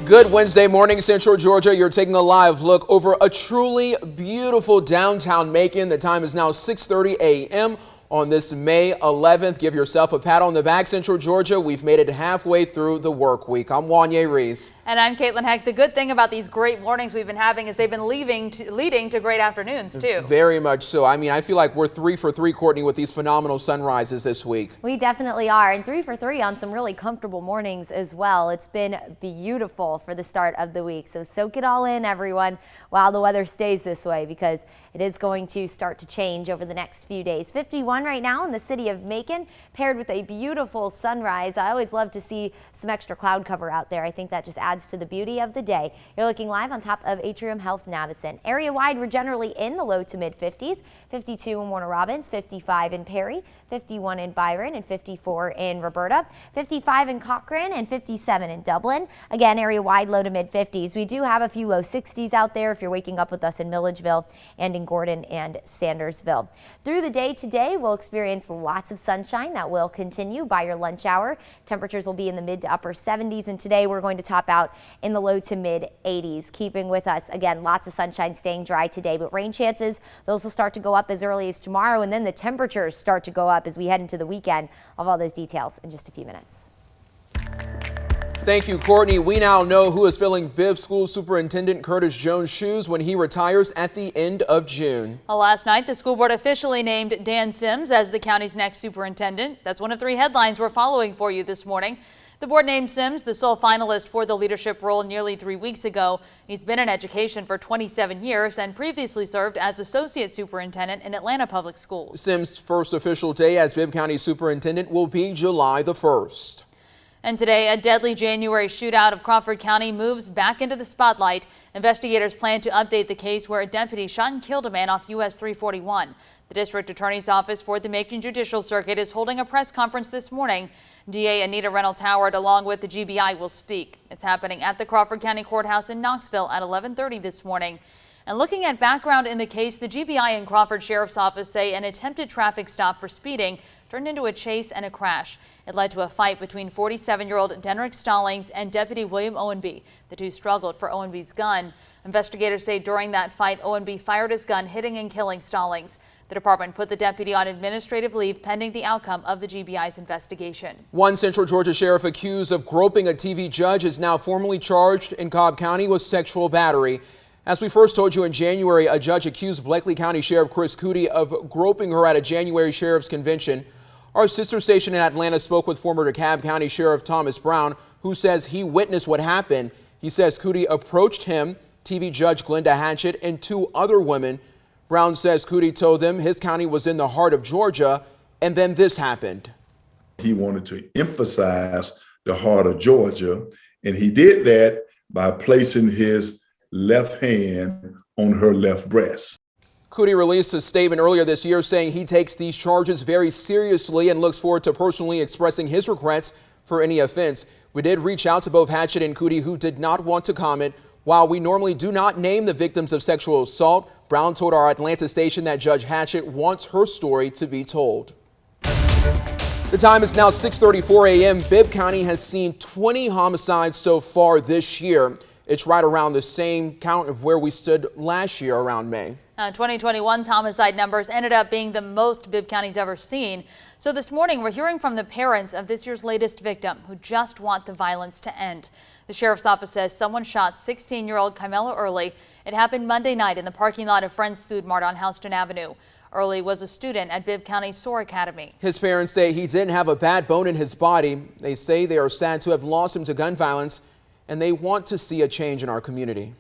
Good Wednesday morning, Central Georgia. You're taking a live look over a truly beautiful downtown Macon. The time is now 6:30 a.m. on this May 11th. Give yourself a pat on the back, Central Georgia. We've made it halfway through the work week. I'm Wanye Reese. And I'm Caitlin Heck. The good thing about these great mornings we've been having is they've been leading to great afternoons, too. Very much so. I mean, I feel like we're 3 for 3, Courtney, with these phenomenal sunrises this week. We definitely are, and 3 for 3 on some really comfortable mornings as well. It's been beautiful for the start of the week, so soak it all in, everyone, while the weather stays this way, because it is going to start to change over the next few days. 51 right now in the city of Macon, paired with a beautiful sunrise. I always love to see some extra cloud cover out there. I think that just adds to the beauty of the day. You're looking live on top of Atrium Health Navicine. Area-wide, we're generally in the low to mid 50s. 52 in Warner Robins, 55 in Perry, 51 in Byron, and 54 in Roberta, 55 in Cochrane, and 57 in Dublin. Again, area-wide low to mid 50s. We do have a few low 60s out there if you're waking up with us in Milledgeville and in Gordon and Sandersville. Through the day today, we'll experience lots of sunshine. That will continue by your lunch hour. Temperatures will be in the mid to upper 70s, and today we're going to top out in the low to mid 80s. Keeping with us, again, lots of sunshine, staying dry today, but rain chances, those will start to go up as early as tomorrow, and then the temperatures start to go up as we head into the weekend. I'll have all those details in just a few minutes. Thank you, Courtney. We now know who is filling Bibb School Superintendent Curtis Jones' shoes when he retires at the end of June. Well, last night, the school board officially named Dan Sims as the county's next superintendent. That's one of 3 headlines we're following for you this morning. The board named Sims the sole finalist for the leadership role nearly 3 weeks ago. He's been in education for 27 years and previously served as associate superintendent in Atlanta Public Schools. Sims' first official day as Bibb County Superintendent will be July the 1st. And today, a deadly January shootout of Crawford County moves back into the spotlight. Investigators plan to update the case where a deputy shot and killed a man off US 341. The district attorney's office for the Macon Judicial Circuit is holding a press conference this morning. DA Anita Reynolds Howard, along with the GBI, will speak. It's happening at the Crawford County Courthouse in Knoxville at 11:30 this morning. And looking at background in the case, the GBI and Crawford Sheriff's Office say an attempted traffic stop for speeding turned into a chase and a crash. It led to a fight between 47-year-old Denrick Stallings and Deputy William Owenby. The two struggled for Owenby's gun. Investigators say during that fight, Owenby fired his gun, hitting and killing Stallings. The department put the deputy on administrative leave pending the outcome of the GBI's investigation. One Central Georgia sheriff accused of groping a TV judge is now formally charged in Cobb County with sexual battery. As we first told you in January, a judge accused Bleckley County Sheriff Chris Cootie of groping her at a January Sheriff's Convention. Our sister station in Atlanta spoke with former DeKalb County Sheriff Thomas Brown, who says he witnessed what happened. He says Cootie approached him, TV Judge Glenda Hatchett, and 2 other women. Brown says Cootie told them his county was in the heart of Georgia, and then this happened. He wanted to emphasize the heart of Georgia, and he did that by placing his left hand on her left breast. Cootie released a statement earlier this year saying he takes these charges very seriously and looks forward to personally expressing his regrets for any offense. We did reach out to both Hatchett and Cootie, who did not want to comment. While we normally do not name the victims of sexual assault, Brown told our Atlanta station that Judge Hatchett wants her story to be told. The time is now 6:34 a.m. Bibb County has seen 20 homicides so far this year. It's right around the same count of where we stood last year around May. 2021's homicide numbers ended up being the most Bibb County's ever seen. So this morning, we're hearing from the parents of this year's latest victim who just want the violence to end. The sheriff's office says someone shot 16-year-old Carmela Early. It happened Monday night in the parking lot of Friends Food Mart on Houston Avenue. Early was a student at Bibb County SOAR Academy. His parents say he didn't have a bad bone in his body. They say they are sad to have lost him to gun violence, and they want to see a change in our community.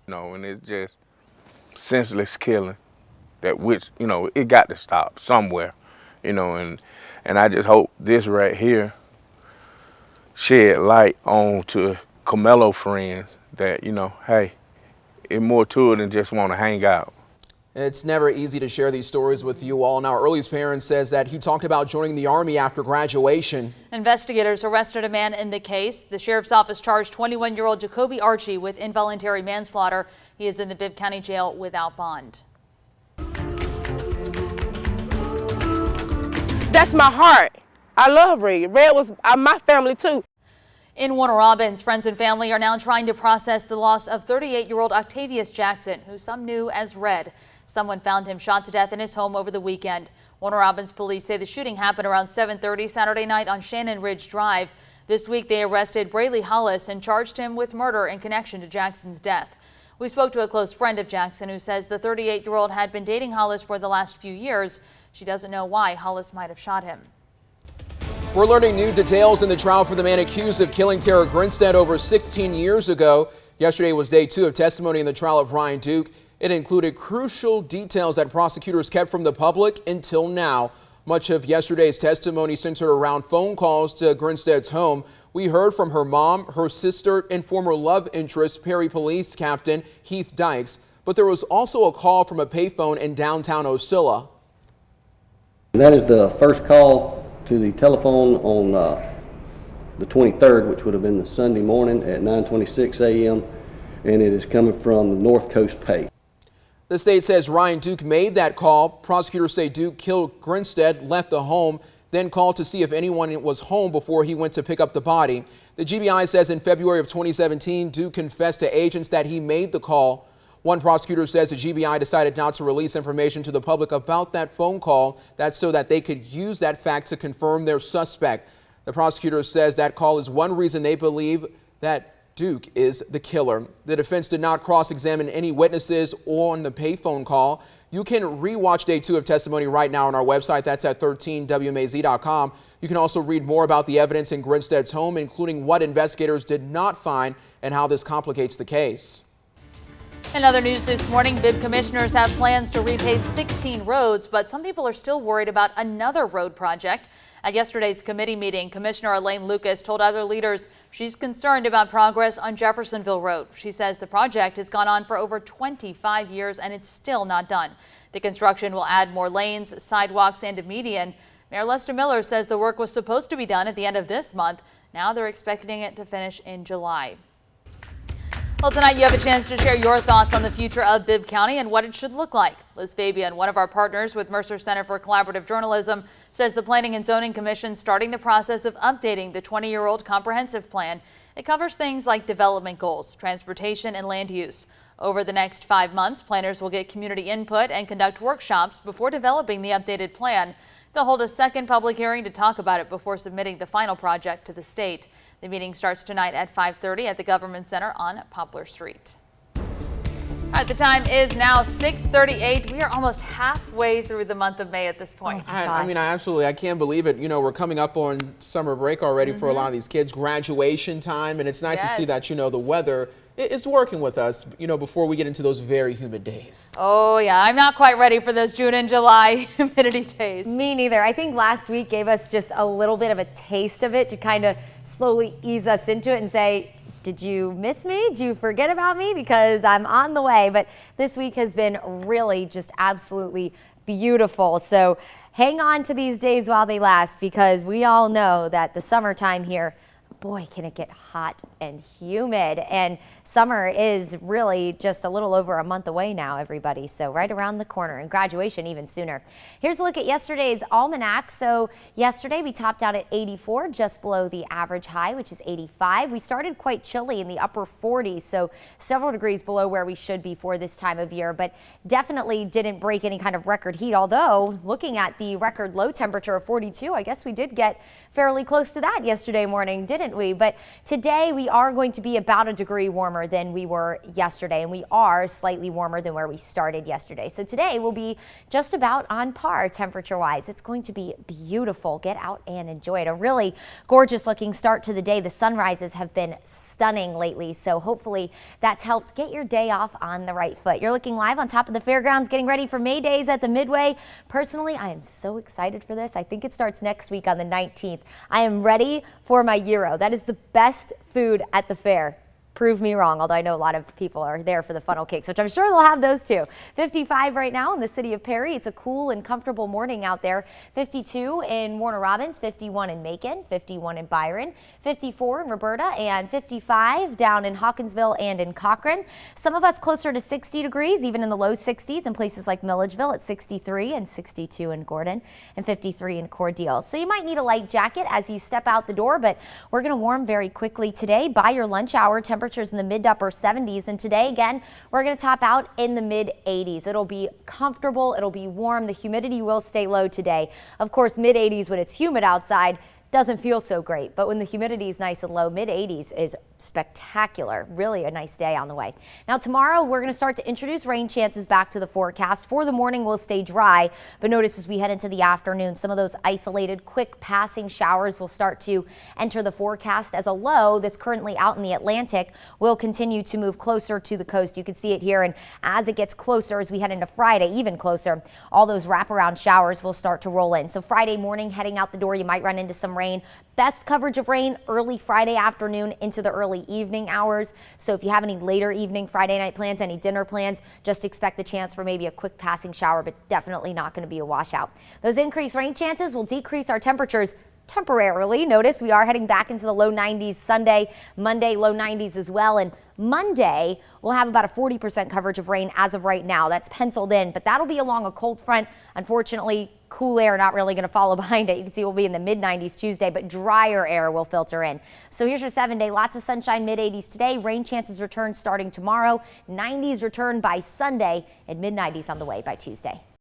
And it's just senseless killing that it got to stop somewhere, and I just hope this right here shed light on to Carmelo friends that, hey, it's more to it than just want to hang out. It's never easy to share these stories with you all. Now, Early's parents says that he talked about joining the Army after graduation. Investigators arrested a man in the case. The sheriff's office charged 21-year-old Jacoby Archie with involuntary manslaughter. He is in the Bibb County Jail without bond. That's my heart. I love Red. Red was my family too. In Warner Robins, friends and family are now trying to process the loss of 38-year-old Octavius Jackson, who some knew as Red. Someone found him shot to death in his home over the weekend. Warner Robins police say the shooting happened around 7:30 Saturday night on Shannon Ridge Drive. This week, they arrested Braley Hollis and charged him with murder in connection to Jackson's death. We spoke to a close friend of Jackson who says the 38-year-old had been dating Hollis for the last few years. She doesn't know why Hollis might have shot him. We're learning new details in the trial for the man accused of killing Tara Grinstead over 16 years ago. Yesterday was day 2 of testimony in the trial of Ryan Duke. It included crucial details that prosecutors kept from the public until now. Much of yesterday's testimony centered around phone calls to Grinstead's home. We heard from her mom, her sister, and former love interest, Perry Police Captain Heath Dykes. But there was also a call from a payphone in downtown Osceola. That is the first call to the telephone on the 23rd, which would have been the Sunday morning at 9:26 a.m., and it is coming from the North Coast Pay. The state says Ryan Duke made that call. Prosecutors say Duke killed Grinstead, left the home, then called to see if anyone was home before he went to pick up the body. The GBI says in February of 2017, Duke confessed to agents that he made the call. One prosecutor says the GBI decided not to release information to the public about that phone call. That's so that they could use that fact to confirm their suspect. The prosecutor says that call is one reason they believe that Duke is the killer. The defense did not cross-examine any witnesses on the payphone call. You can rewatch day 2 of testimony right now on our website. That's at 13wmaz.com. You can also read more about the evidence in Grinstead's home, including what investigators did not find and how this complicates the case. In other news this morning, Bibb commissioners have plans to repave 16 roads, but some people are still worried about another road project. At yesterday's committee meeting, Commissioner Elaine Lucas told other leaders she's concerned about progress on Jeffersonville Road. She says the project has gone on for over 25 years and it's still not done. The construction will add more lanes, sidewalks, and a median. Mayor Lester Miller says the work was supposed to be done at the end of this month. Now they're expecting it to finish in July. Well, tonight you have a chance to share your thoughts on the future of Bibb County and what it should look like. Liz Fabian, one of our partners with Mercer Center for Collaborative Journalism, says the Planning and Zoning Commission starting the process of updating the 20-year-old comprehensive plan. It covers things like development goals, transportation, and land use. Over the next 5 months, planners will get community input and conduct workshops before developing the updated plan. They'll hold a second public hearing to talk about it before submitting the final project to the state. The meeting starts tonight at 5:30 at the Government Center on Poplar Street. All right, the time is now 6:38. We are almost halfway through the month of May at this point. I mean, I can't believe it. You know, we're coming up on summer break already for a lot of these kids, graduation time, and it's nice to see that, the weather is working with us, before we get into those very humid days. Oh, yeah. I'm not quite ready for those June and July humidity days. Me neither. I think last week gave us just a little bit of a taste of it to kind of slowly ease us into it and say, did you miss me? Did you forget about me? Because I'm on the way. But this week has been really just absolutely beautiful. So hang on to these days while they last, because we all know that the summertime here, boy, can it get hot and humid. And summer is really just a little over a month away now, everybody. So right around the corner, and graduation even sooner. Here's a look at yesterday's almanac. So yesterday we topped out at 84, just below the average high, which is 85. We started quite chilly in the upper 40s, so several degrees below where we should be for this time of year, but definitely didn't break any kind of record heat. Although looking at the record low temperature of 42, I guess we did get fairly close to that yesterday morning, didn't we? But today we are going to be about a degree warmer than we were yesterday, and we are slightly warmer than where we started yesterday. So today will be just about on par temperature wise. It's going to be beautiful. Get out and enjoy it. A really gorgeous looking start to the day. The sunrises have been stunning lately, so hopefully that's helped get your day off on the right foot. You're looking live on top of the fairgrounds, getting ready for May Days at the Midway. Personally, I am so excited for this. I think it starts next week on the 19th. I am ready for my gyro. That is the best food at the fair. prove me wrong, although I know a lot of people are there for the funnel cakes, which I'm sure they'll have those too. 55 right now in the city of Perry. It's a cool and comfortable morning out there. 52 in Warner Robins, 51 in Macon, 51 in Byron, 54 in Roberta, and 55 down in Hawkinsville and in Cochrane. Some of us closer to 60 degrees, even in the low 60s in places like Milledgeville at 63 and 62 in Gordon and 53 in Cordele. So you might need a light jacket as you step out the door, but we're going to warm very quickly today. By your lunch hour, temperatures in the mid to upper 70s. And today, again, we're going to top out in the mid 80s. It'll be comfortable. It'll be warm. The humidity will stay low today. Of course, mid 80s when it's humid outside doesn't feel so great, but when the humidity is nice and low, mid 80s is spectacular. Really a nice day on the way. Now tomorrow we're going to start to introduce rain chances back to the forecast. For the morning we'll stay dry, but notice as we head into the afternoon, some of those isolated quick passing showers will start to enter the forecast as a low that's currently out in the Atlantic will continue to move closer to the coast. You can see it here, and as it gets closer, as we head into Friday, even closer, all those wraparound showers will start to roll in. So Friday morning heading out the door, you might run into some rain. Best coverage of rain early Friday afternoon into the early evening hours. So if you have any later evening Friday night plans, any dinner plans, just expect the chance for maybe a quick passing shower, but definitely not going to be a washout. Those increased rain chances will decrease our temperatures temporarily. Notice we are heading back into the low 90s Sunday, Monday low 90s as well, and Monday we'll have about a 40% coverage of rain as of right now. That's penciled in, but that'll be along a cold front. Unfortunately, cool air not really going to follow behind it. You can see we'll be in the mid 90s Tuesday, but drier air will filter in. So here's your 7-day. Lots of sunshine, mid 80s today. Rain chances return starting tomorrow. 90s return by Sunday, and mid 90s on the way by Tuesday.